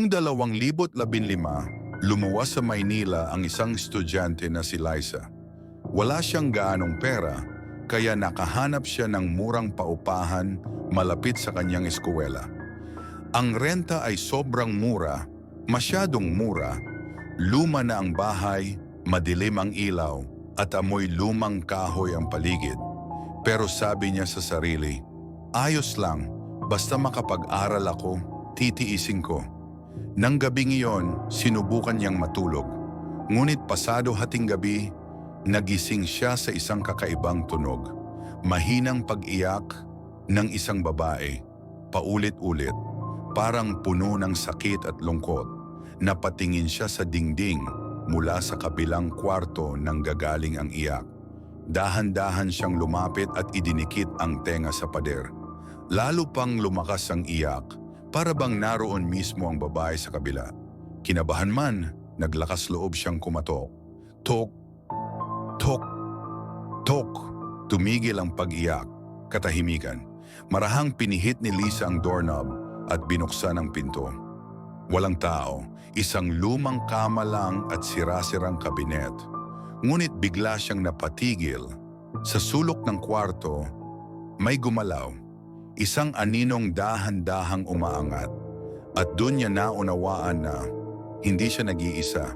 Noong 2015, lumuwas sa Maynila ang isang estudyante na si Liza. Wala siyang gaanong pera, kaya nakahanap siya ng murang paupahan malapit sa kanyang eskwela. Ang renta ay sobrang mura, masyadong mura. Luma na ang bahay, madilim ang ilaw, at amoy lumang kahoy ang paligid. Pero sabi niya sa sarili, ayos lang, basta makapag-aral ako, titiisin ko. Nang gabing iyon, sinubukan niyang matulog. Ngunit pasado hating gabi, nagising siya sa isang kakaibang tunog. Mahinang pag-iyak ng isang babae, paulit-ulit, parang puno ng sakit at lungkot. Napatingin siya sa dingding mula sa kabilang kwarto nang gagaling ang iyak. Dahan-dahan siyang lumapit at idinikit ang tenga sa pader. Lalo pang lumakas ang iyak, para bang naroon mismo ang babae sa kabila. Kinabahan man, naglakas loob siyang kumatok. Tok, tok, tok. Tumigil ang pag-iyak, katahimikan. Marahang pinihit ni Liza ang doorknob at binuksan ang pinto. Walang tao, isang lumang kama lang at sira-sirang kabinet. Ngunit bigla siyang napatigil. Sa sulok ng kwarto, may gumalaw. Isang aninong dahan-dahang umaangat. At doon niya naunawaan na hindi siya nag-iisa.